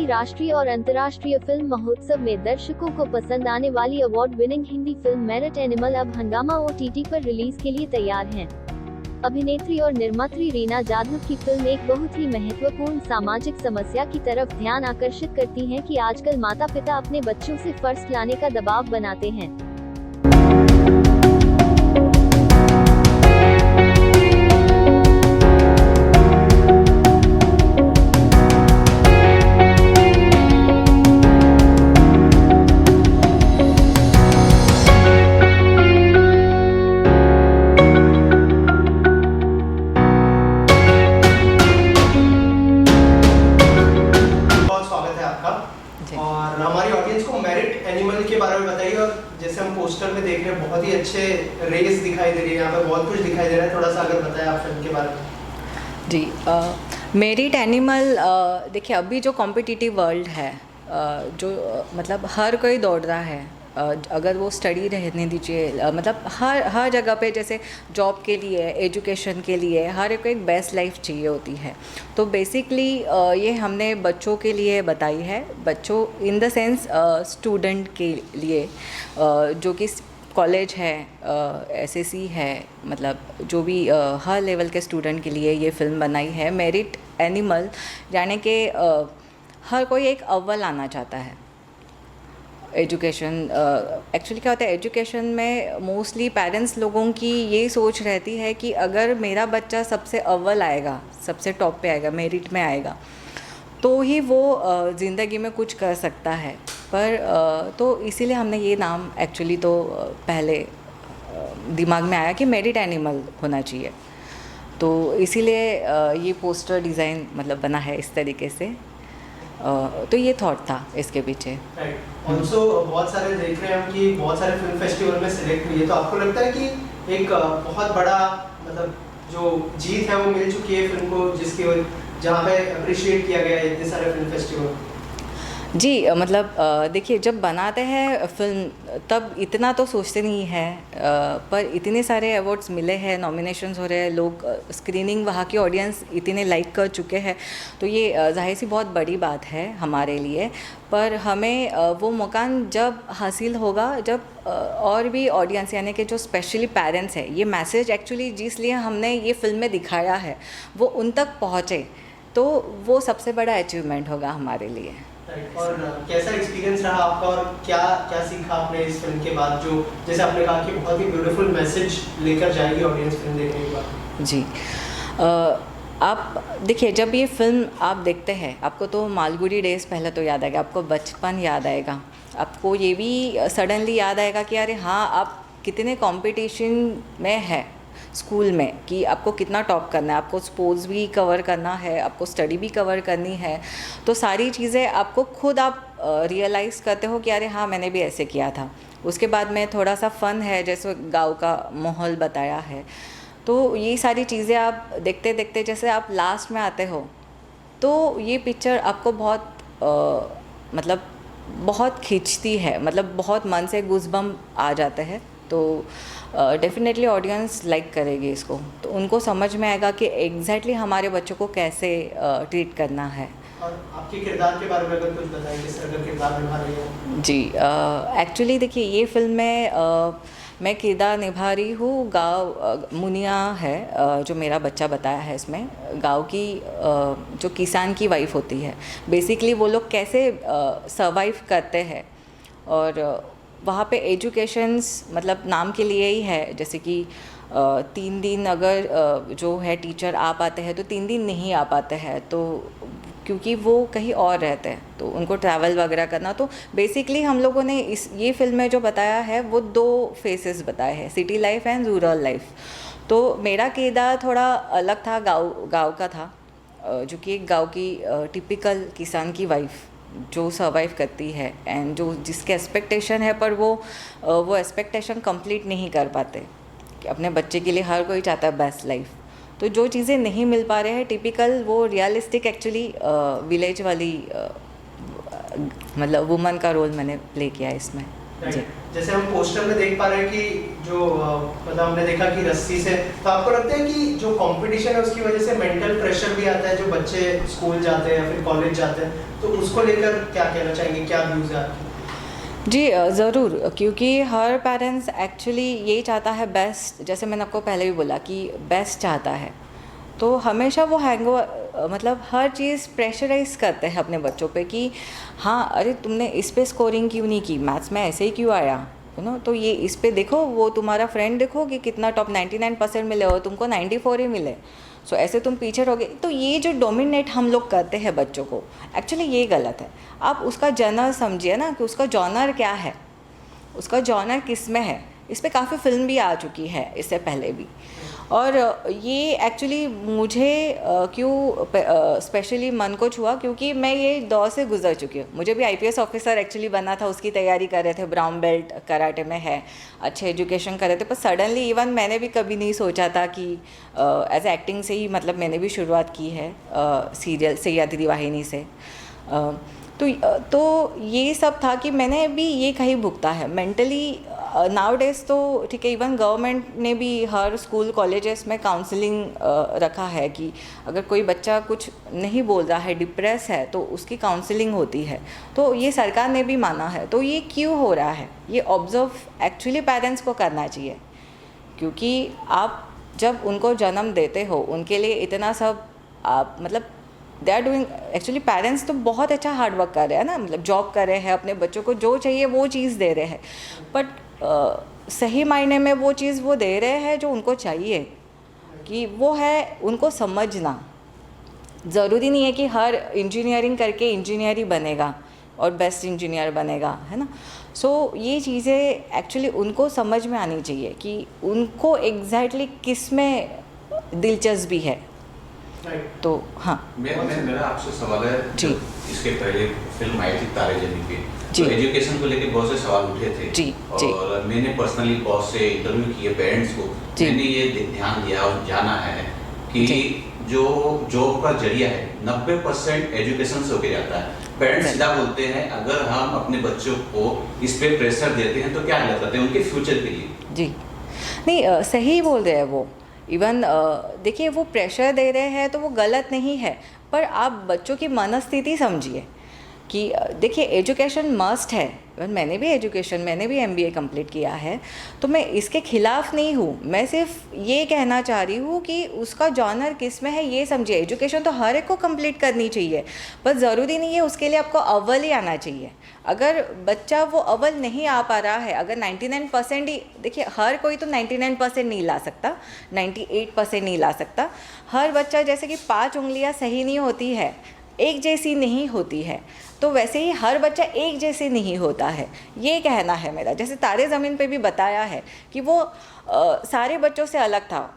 राष्ट्रीय और अंतर्राष्ट्रीय फिल्म महोत्सव में दर्शकों को पसंद आने वाली award winning Hindi film merit animal अब हंगामा OTT पर रिलीज के लिए तैयार है। अभिनेत्री और निर्मात्री रीना जाधव की फिल्म एक बहुत ही महत्वपूर्ण सामाजिक समस्या की तरफ ध्यान आकर्षित करती है कि आजकल माता पिता अपने बच्चों से फर्स्ट लाने का दबाव बनाते हैं। और हमारी ऑडियंस को मेरिट एनिमल के बारे में बताइए। और जैसे हम पोस्टर में देख रहे हैं बहुत ही अच्छे रेस दिखाई दे रही है, यहाँ पे बहुत कुछ दिखाई दे रहा है, थोड़ा सा अगर बताएं आप फिल्म के बारे में। जी, मेरिट एनिमल देखिए अभी जो कॉम्पिटिटिव वर्ल्ड है जो मतलब हर कोई दौड़ रहा है, अगर वो स्टडी रहने दीजिए मतलब हर जगह पे जैसे जॉब के लिए एजुकेशन के लिए हर एक को एक बेस्ट लाइफ चाहिए होती है। तो बेसिकली ये हमने बच्चों के लिए बताई है, बच्चों इन द सेंस स्टूडेंट के लिए जो कि कॉलेज है, SSC है, मतलब जो भी हर लेवल के स्टूडेंट के लिए ये फिल्म बनाई है मेरिट एनिमल। यानी कि हर कोई एक अव्वल आना चाहता है। एजुकेशन एक्चुअली क्या होता है, एजुकेशन में मोस्टली पेरेंट्स लोगों की ये सोच रहती है कि अगर मेरा बच्चा सबसे अव्वल आएगा, सबसे टॉप पे आएगा, मेरिट में आएगा, तो ही वो ज़िंदगी में कुछ कर सकता है। पर तो इसीलिए हमने ये नाम एक्चुअली तो पहले दिमाग में आया कि मेरिट एनिमल होना चाहिए, तो इसीलिए ये पोस्टर डिज़ाइन मतलब बना है इस तरीके से। तो ये थॉट था इसके पीछे। राइट। ऑल्सो बहुत सारे देख रहे हैं हम कि बहुत सारे फिल्म फेस्टिवल में सिलेक्ट हुई है, तो आपको लगता है कि एक बहुत बड़ा मतलब जो जीत है वो मिल चुकी है फिल्म को, जिसकी जहाँ पे अप्रिशिएट किया गया है इतने सारे फिल्म फेस्टिवल? जी, मतलब देखिए जब बनाते हैं फिल्म तब इतना तो सोचते नहीं है, पर इतने सारे अवार्ड्स मिले हैं, नॉमिनेशंस हो रहे हैं, लोग स्क्रीनिंग वहाँ की ऑडियंस इतने लाइक कर चुके हैं, तो ये जाहिर सी बहुत बड़ी बात है हमारे लिए। पर हमें वो मुकाम जब हासिल होगा जब और भी ऑडियंस यानी कि जो स्पेशली पेरेंट्स है, ये मैसेज एक्चुअली जिस लिए हमने ये फिल्म में दिखाया है वो उन तक पहुँचे, तो वो सबसे बड़ा अचीवमेंट होगा हमारे लिए। और कैसा एक्सपीरियंस रहा आपका और क्या क्या सीखा आपने इस फिल्म के बाद, जो जैसे आपने कहा कि बहुत ही ब्यूटीफुल मैसेज लेकर जाएगी ऑडियंस फिल्म देखने के बाद? जी, आप देखिए जब ये फिल्म आप देखते हैं आपको तो मालगुडी डेज़ पहले तो याद आएगा, आपको बचपन याद आएगा, आपको ये भी सडनली याद आएगा कि अरे हाँ आप कितने कंपटीशन में है स्कूल में, कि आपको कितना टॉप करना है, आपको स्पोर्ट्स भी कवर करना है, आपको स्टडी भी कवर करनी है। तो सारी चीज़ें आपको खुद आप रियलाइज़ करते हो कि अरे हाँ मैंने भी ऐसे किया था। उसके बाद में थोड़ा सा फ़न है, जैसे गांव का माहौल बताया है, तो ये सारी चीज़ें आप देखते देखते जैसे आप लास्ट में आते हो तो ये पिक्चर आपको बहुत मतलब बहुत खींचती है, मतलब बहुत मन से गूज़बम्प आ जाते हैं। तो डेफिनेटली ऑडियंस लाइक करेगी इसको, तो उनको समझ में आएगा कि एग्जैक्टली हमारे बच्चों को कैसे ट्रीट करना है। और आपके किरदार के बारे में अगर कुछ बताएं, किस तरह का किरदार निभा रही है? जी, एक्चुअली देखिए ये फिल्म में मैं किरदार निभा रही हूँ गाँव मुनिया है, जो मेरा बच्चा बताया है इसमें, गाँव की जो किसान की वाइफ होती है, बेसिकली वो लोग कैसे सर्वाइव करते हैं। और वहाँ पे एजुकेशंस मतलब नाम के लिए ही है, जैसे कि 3 दिन अगर जो है टीचर आ पाते हैं तो 3 दिन नहीं आ पाते हैं, तो क्योंकि वो कहीं और रहते हैं तो उनको ट्रैवल वगैरह करना। तो बेसिकली हम लोगों ने ये फिल्म में जो बताया है वो 2 फेसेस बताए हैं, city life and rural life. तो मेरा किरदार थोड़ा अलग था, गाँव का था, जो कि एक गाँव की टिपिकल किसान की वाइफ जो सर्वाइव करती है एंड जो जिसके एक्सपेक्टेशन है पर वो एक्सपेक्टेशन कंप्लीट नहीं कर पाते, कि अपने बच्चे के लिए हर कोई चाहता है बेस्ट लाइफ, तो जो चीज़ें नहीं मिल पा रहे हैं टिपिकल वो रियलिस्टिक एक्चुअली विलेज वाली मतलब वुमन का रोल मैंने प्ले किया है इसमें। जी। जैसे हम पोस्टर में देख पा रहे हैं कि जो मतलब हमने देखा कि रस्सी से, तो आपको लगता है कि जो कंपटीशन है उसकी वजह से मेंटल प्रेशर भी आता है जो बच्चे स्कूल जाते हैं या फिर कॉलेज जाते हैं, तो उसको लेकर क्या कहना चाहेंगे, क्या व्यूज़ है आपके? जी ज़रूर, क्योंकि हर पेरेंट्स एक्चुअली ये चाहता है बेस्ट, जैसे मैंने आपको पहले भी बोला कि बेस्ट चाहता है, तो हमेशा वो मतलब हर चीज़ प्रेशराइज करते हैं अपने बच्चों पे कि हाँ अरे तुमने इस पे स्कोरिंग क्यों नहीं की, मैथ्स में ऐसे ही क्यों आया, तो ये इस पे देखो, वो तुम्हारा फ्रेंड देखो कि कितना टॉप 99% मिले और तुमको 94 ही मिले, सो ऐसे तुम पीछे रहोगे। तो ये जो डोमिनेट हम लोग करते हैं बच्चों को, एक्चुअली ये गलत है। आप उसका जॉनर समझिए ना कि उसका जॉनर क्या है, उसका जॉनर किस में है। इस पे काफ़ी फिल्म भी आ चुकी है इससे पहले भी, और ये एक्चुअली मुझे क्यों स्पेशली मन को छुआ, क्योंकि मैं ये दौर से गुजर चुकी हूँ। मुझे भी IPS ऑफिसर एक्चुअली बनना था, उसकी तैयारी कर रहे थे, ब्राउन बेल्ट कराटे में है, अच्छे एजुकेशन कर रहे थे, पर सडनली इवन मैंने भी कभी नहीं सोचा था कि एज एक्टिंग से ही, मतलब मैंने भी शुरुआत की है सीरियल सह्याद्री वाहिनी से। तो ये सब था कि मैंने भी ये कहीं भुगता है मेंटली। नाउ डेज तो ठीक है, इवन गवर्नमेंट ने भी हर स्कूल कॉलेजेस में काउंसलिंग रखा है कि अगर कोई बच्चा कुछ नहीं बोल रहा है, डिप्रेस है, तो उसकी काउंसलिंग होती है। तो ये सरकार ने भी माना है। तो ये क्यों हो रहा है, ये ऑब्जर्व एक्चुअली पेरेंट्स को करना चाहिए, क्योंकि आप जब उनको जन्म देते हो उनके लिए इतना सब आप मतलब they are doing, actually parents तो बहुत अच्छा हार्ड वर्क कर रहे हैं ना, मतलब जॉब कर रहे हैं, अपने बच्चों को जो चाहिए वो चीज़ दे रहे हैं, बट सही मायने में वो चीज़ वो दे रहे हैं जो उनको चाहिए, कि वो है उनको समझना। ज़रूरी नहीं है कि हर इंजीनियरिंग करके इंजीनियर ही बनेगा और बेस्ट इंजीनियर बनेगा, है ना। सो ये चीज़ें एक्चुअली उनको समझ में आनी चाहिए कि उनको एग्जैक्टली किस में दिलचस्पी है। तो हाँ, मेरा आपसे सवाल है, जी। इसके पहले फिल्म आई थी तारे जमीन पे, जी। तो एजुकेशन को लेकर बहुत से सवाल उठे थे। जी, जी। और मैंने पर्सनली बहुत से इंटरव्यू किए पेरेंट्स को, जी। मैंने ये ध्यान दिया और जाना है कि जी। जो जॉब का जरिया है 90% एजुकेशन से होके जाता है। पेरेंट्स सीधा बोलते हैं अगर हम अपने बच्चों को इस पे प्रेशर देते हैं तो क्या गलत करते हैं उनके फ्यूचर के लिए। जी नहीं, सही बोल रहे हैं वो। इवन देखिए, वो प्रेशर दे रहे हैं तो वो गलत नहीं है, पर आप बच्चों की मनस्थिति समझिए कि देखिए एजुकेशन मस्ट है। इवन मैंने भी MBA कंप्लीट किया है, तो मैं इसके खिलाफ नहीं हूँ। मैं सिर्फ ये कहना चाह रही हूँ कि उसका जॉनर किस में है ये समझिए। एजुकेशन तो हर एक को कंप्लीट करनी चाहिए, पर ज़रूरी नहीं है उसके लिए आपको अव्वल ही आना चाहिए। अगर बच्चा वो अव्वल नहीं आ पा रहा है, अगर 99% ही, देखिए हर कोई तो 99% नहीं ला सकता, 98% नहीं ला सकता। हर बच्चा, जैसे कि 5 उंगलियां सही नहीं होती है, एक जैसी नहीं होती है, तो वैसे ही हर बच्चा एक जैसे नहीं होता है, ये कहना है मेरा। जैसे तारे ज़मीन पे भी बताया है कि वो सारे बच्चों से अलग था,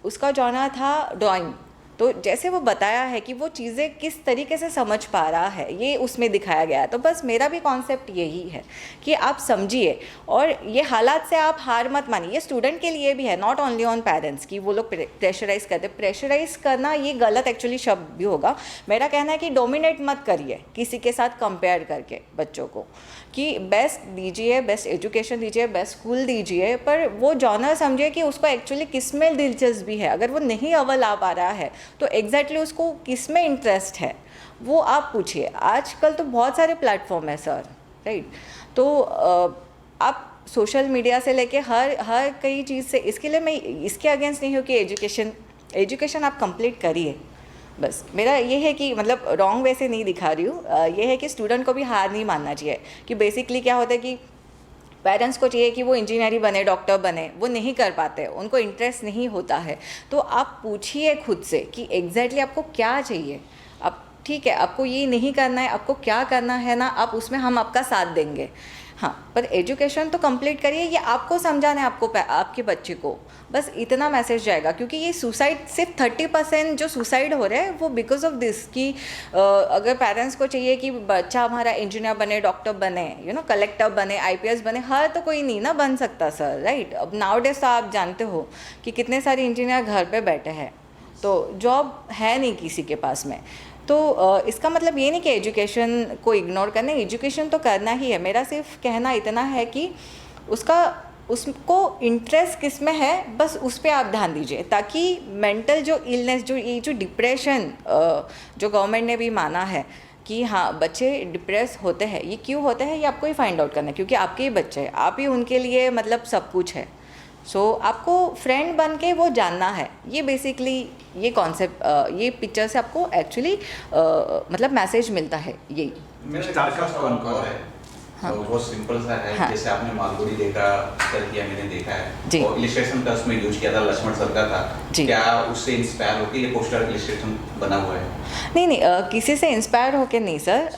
उसका जॉनर था ड्राइंग। तो जैसे वो बताया है कि वो चीज़ें किस तरीके से समझ पा रहा है, ये उसमें दिखाया गया है। तो बस मेरा भी कॉन्सेप्ट यही है कि आप समझिए और ये हालात से आप हार मत मानिए। ये स्टूडेंट के लिए भी है, नॉट ओनली ऑन पेरेंट्स, कि वो लोग प्रेशराइज करते। प्रेशराइज करना ये गलत एक्चुअली शब्द भी होगा। मेरा कहना है कि डोमिनेट मत करिए किसी के साथ कंपेयर करके बच्चों को, कि बेस्ट दीजिए, बेस्ट एजुकेशन दीजिए, बेस्ट स्कूल दीजिए, पर वो जॉनर समझिए कि उसको एक्चुअली किस में दिलचस्पी है। अगर वो नहीं अव्वल आ पा रहा है तो एग्जैक्टली उसको किस में इंटरेस्ट है वो आप पूछिए। आजकल तो बहुत सारे प्लेटफॉर्म है सर, राइट। तो आप सोशल मीडिया से लेके हर कई चीज़ से, इसके लिए मैं इसके अगेंस्ट नहीं हूँ कि एजुकेशन आप कंप्लीट करिए। बस मेरा ये है कि मतलब रॉन्ग वे से नहीं दिखा रही हूँ, ये है कि स्टूडेंट को भी हार नहीं मानना चाहिए। कि बेसिकली क्या होता है कि पेरेंट्स को चाहिए कि वो इंजीनियर बने, डॉक्टर बने, वो नहीं कर पाते, उनको इंटरेस्ट नहीं होता है। तो आप पूछिए खुद से कि एग्जैक्टली आपको क्या चाहिए। आप ठीक है, आपको ये नहीं करना है, आपको क्या करना है ना, आप उसमें हम आपका साथ देंगे। हाँ, पर एजुकेशन तो कंप्लीट करिए, ये आपको समझाना है, आपके बच्चे को बस इतना मैसेज जाएगा। क्योंकि ये सुसाइड, सिर्फ 30% जो सुसाइड हो रहे हैं वो बिकॉज ऑफ दिस, कि अगर पेरेंट्स को चाहिए कि बच्चा हमारा इंजीनियर बने, डॉक्टर बने, कलेक्टर बने, IPS बने, हर तो कोई नहीं ना बन सकता सर, राइट। अब नाउ डेज तो आप जानते हो कि कितने सारे इंजीनियर घर पे बैठे हैं। तो जॉब है नहीं किसी के पास में। तो इसका मतलब ये नहीं कि एजुकेशन को इग्नोर करना, एजुकेशन तो करना ही है। मेरा सिर्फ कहना इतना है कि उसको इंटरेस्ट किस में है, बस उस पर आप ध्यान दीजिए, ताकि मेंटल जो इलनेस, जो ये जो डिप्रेशन जो गवर्नमेंट ने भी माना है कि हाँ बच्चे डिप्रेस होते हैं, ये क्यों होते हैं ये आपको ही फाइंड आउट करना है, क्योंकि आपके ही बच्चे हैं, आप ही उनके लिए मतलब सब कुछ है। सो आपको फ्रेंड बन के वो जानना है। ये बेसिकली ये कॉन्सेप्ट, ये पिक्चर से आपको एक्चुअली मतलब मैसेज मिलता है यही। मेरा स्टारकास्ट कौन है? हाँ। तो बहुत सिंपल सा है। हाँ। जैसे आपने मालगुडी देखा, स्तर किया, मैंने देखा है। जी। और इलिस्ट्रेशन का उसमें यूज किया था, लक्ष्मण सर का था। जी। क्या उससे इंस्पायर होकर ये पोस्टर इलिस्ट्रेशन बना हुआ है? नहीं, किसी से इंस्पायर होके नहीं सर,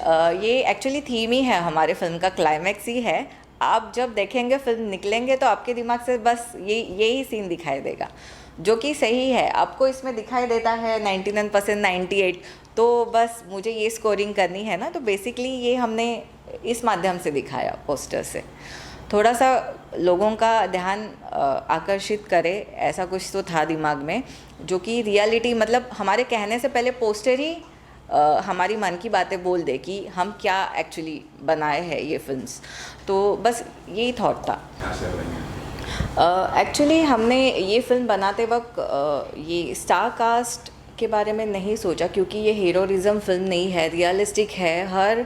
ये एक्चुअली थीम ही है हमारे फिल्म का, क्लाइमैक्स ही है। आप जब देखेंगे फिल्म निकलेंगे तो आपके दिमाग से बस यही सीन दिखाई देगा, जो कि सही है। आपको इसमें दिखाई देता है 99%, 98, तो बस मुझे ये स्कोरिंग करनी है ना, तो बेसिकली ये हमने इस माध्यम से दिखाया पोस्टर से, थोड़ा सा लोगों का ध्यान आकर्षित करे, ऐसा कुछ तो था दिमाग में, जो कि रियलिटी मतलब हमारे कहने से पहले पोस्टर ही हमारी मन की बातें बोल दे कि हम क्या एक्चुअली बनाए हैं ये फिल्म्स। तो बस यही थॉट था। एक्चुअली हमने ये फिल्म बनाते वक्त ये स्टार कास्ट के बारे में नहीं सोचा, क्योंकि ये हीरोइज्म फिल्म नहीं है, रियलिस्टिक है। हर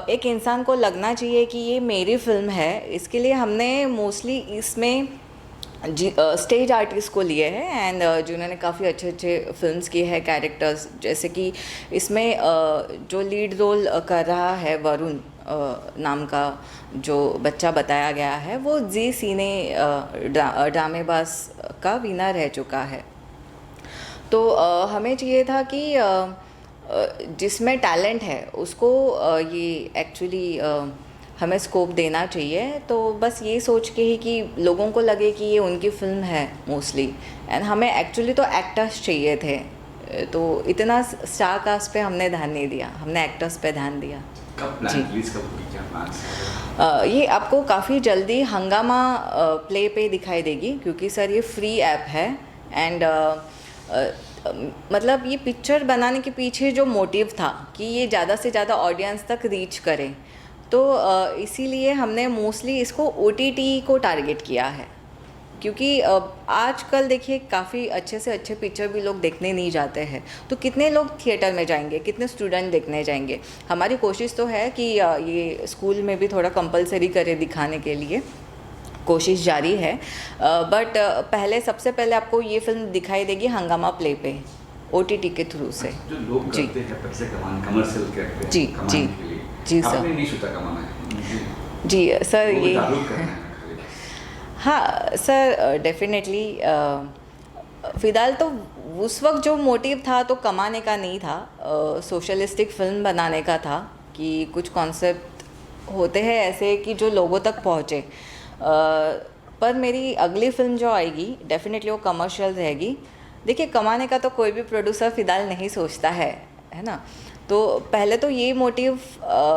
एक इंसान को लगना चाहिए कि ये मेरी फिल्म है। इसके लिए हमने मोस्टली इसमें स्टेज आर्टिस्ट को लिए हैं, एंड जिन्होंने काफ़ी अच्छे अच्छे फिल्म्स किए हैं कैरेक्टर्स। जैसे कि इसमें जो लीड रोल कर रहा है वरुण नाम का जो बच्चा बताया गया है, वो जी सिने ड्रामेबाज का विनर रह चुका है। तो हमें चाहिए था कि जिसमें टैलेंट है उसको ये एक्चुअली हमें स्कोप देना चाहिए। तो बस ये सोच के ही कि लोगों को लगे कि ये उनकी फिल्म है मोस्टली, एंड हमें एक्चुअली तो एक्टर्स चाहिए थे, तो इतना स्टार कास्ट पे हमने ध्यान नहीं दिया, हमने एक्टर्स पे ध्यान दिया। कब प्लान रिलीज कब होगी, क्या प्लान? ये आपको काफ़ी जल्दी हंगामा प्ले पे दिखाई देगी, क्योंकि सर ये फ्री ऐप है। एंड मतलब ये पिक्चर बनाने के पीछे जो मोटिव था कि ये ज़्यादा से ज़्यादा ऑडियंस तक रीच करे, तो इसीलिए हमने मोस्टली इसको OTT को टारगेट किया है। क्योंकि आजकल देखिए काफ़ी अच्छे से अच्छे पिक्चर भी लोग देखने नहीं जाते हैं, तो कितने लोग थिएटर में जाएंगे, कितने स्टूडेंट देखने जाएंगे। हमारी कोशिश तो है कि ये स्कूल में भी थोड़ा कंपलसरी करे दिखाने के लिए, कोशिश जारी है। बट पहले सबसे पहले आपको ये फिल्म दिखाई देगी हंगामा प्ले पे OTT के थ्रू से। जो लोग जी। करते हैं पैसे कमाने, कमर्शियल करते हैं जी, कमाने जी, के लिए, जी सर। आपने नहीं सोचा कमाना है? जी सर, लोगों को ये जागरूक करना है खाली बस। हाँ सर, डेफिनेटली फ़िलहाल तो उस वक्त जो मोटिव था तो कमाने का नहीं था, सोशलिस्टिक फिल्म बनाने का था, कि कुछ कॉन्सेप्ट होते हैं ऐसे कि जो लोगों तक पहुँचे। पर मेरी अगली फिल्म जो आएगी डेफिनेटली वो कमर्शियल रहेगी। देखिए कमाने का तो कोई भी प्रोड्यूसर फ़िलहाल नहीं सोचता है ना। तो पहले तो ये मोटिव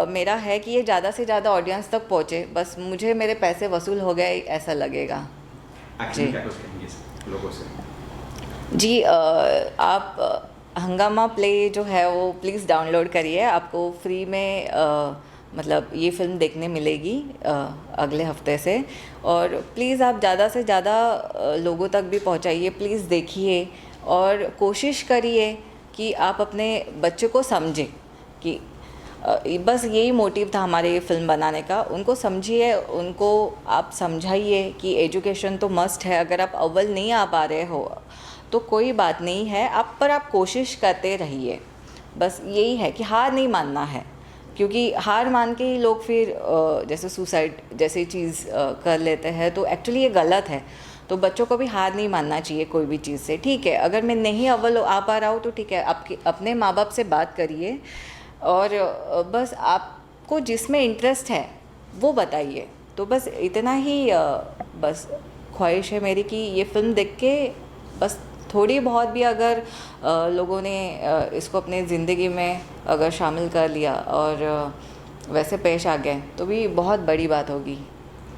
मेरा है कि ये ज़्यादा से ज़्यादा ऑडियंस तक पहुँचे, बस मुझे मेरे पैसे वसूल हो गए ऐसा लगेगा। एक्शन क्या कुछ कहेंगे लोगों से? जी, आप हंगामा प्ले जो है वो प्लीज़ डाउनलोड करिए, आपको फ्री में मतलब ये फिल्म देखने मिलेगी अगले हफ्ते से। और प्लीज़ आप ज़्यादा से ज़्यादा लोगों तक भी पहुंचाइए, प्लीज़ देखिए और कोशिश करिए कि आप अपने बच्चे को समझें कि बस यही मोटिव था हमारे ये फिल्म बनाने का। उनको समझिए, उनको आप समझाइए कि एजुकेशन तो मस्ट है। अगर आप अव्वल नहीं आ पा रहे हो तो कोई बात नहीं है, आप कोशिश करते रहिए। बस यही है कि हार नहीं मानना है, क्योंकि हार मान के ही लोग फिर जैसे सुसाइड जैसी चीज़ कर लेते हैं, तो एक्चुअली ये गलत है। तो बच्चों को भी हार नहीं मानना चाहिए कोई भी चीज़ से। ठीक है, अगर मैं नहीं अव्वल आ पा रहा हूँ तो ठीक है, आपके अपने माँ बाप से बात करिए और बस आपको जिसमें इंटरेस्ट है वो बताइए। तो बस इतना ही बस ख्वाहिश है मेरी कि ये फिल्म देख के बस थोड़ी बहुत भी अगर लोगों ने इसको अपने ज़िंदगी में अगर शामिल कर लिया और वैसे पेश आ गए तो भी बहुत बड़ी बात होगी।